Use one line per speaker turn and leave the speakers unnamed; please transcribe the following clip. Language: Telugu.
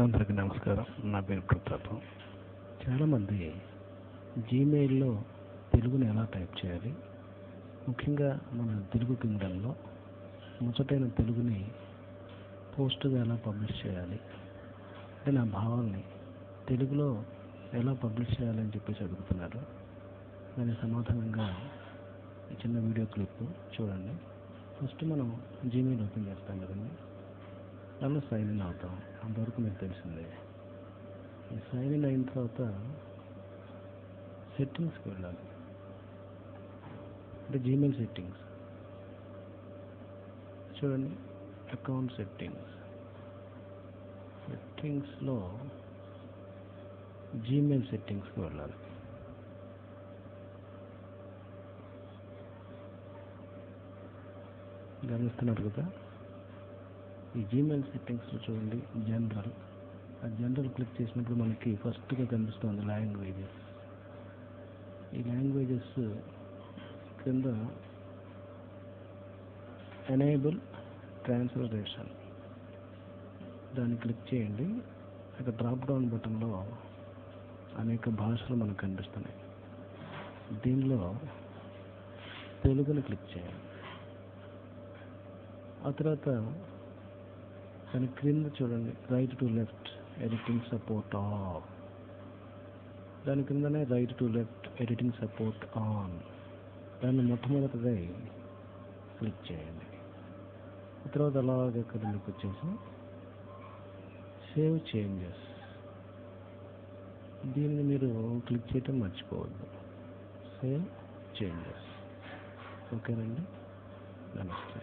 అందరికీ నమస్కారం. నా పేరు ప్రతాప్. చాలామంది జీమెయిల్లో తెలుగుని ఎలా టైప్ చేయాలి, ముఖ్యంగా మన తెలుగు కింగ్డమ్లో ముచ్చటైన తెలుగుని పోస్ట్గా ఎలా పబ్లిష్ చేయాలి అంటే నా భావాల్ని తెలుగులో ఎలా పబ్లిష్ చేయాలని చెప్పేసి అడుగుతున్నారు. దానికి సమాధానంగా ఈ చిన్న వీడియో క్లిప్ చూడండి. ఫస్ట్ మనం జీమెయిల్ ఓపెన్ చేస్తాం కదండి, దానిలో సైన్ ఇన్ అవుతాం. అంతవరకు మీకు తెలిసిందే. ఈ సైన్ ఇన్ అయిన తర్వాత సెట్టింగ్స్కి వెళ్ళాలి. అంటే జీమెయిల్ సెట్టింగ్స్ చూడండి, అకౌంట్ సెట్టింగ్స్లో జీమెయిల్ సెట్టింగ్స్కి వెళ్ళాలి. గమనిస్తున్నారు కదా, ఈ జీమెయిల్ సెట్టింగ్స్లో చూడండి జనరల్. ఆ జనరల్ క్లిక్ చేసినప్పుడు మనకి ఫస్ట్గా కనిపిస్తుంది లాంగ్వేజెస్. ఈ లాంగ్వేజెస్ కింద ఎనేబుల్ ట్రాన్స్లేషన్ దాన్ని క్లిక్ చేయండి. అక్కడ డ్రాప్ డౌన్ బటన్లో అనేక భాషలు మనకు కనిపిస్తున్నాయి. దీనిలో తెలుగుని క్లిక్ చేయండి. ఆ తర్వాత దాని క్రింద చూడండి right to left editing support off, దాని క్రిందనే right to left editing support on. దాన్ని మొట్టమొదటిగా క్లిక్ చేయండి. ఆ తర్వాత అలాగే క్రిందకి వచ్చేసి సేవ్ చేంజెస్, దీన్ని మీరు క్లిక్ చేయటం మర్చిపోవద్దు. Save changes. ఓకేనండి, నమస్తే.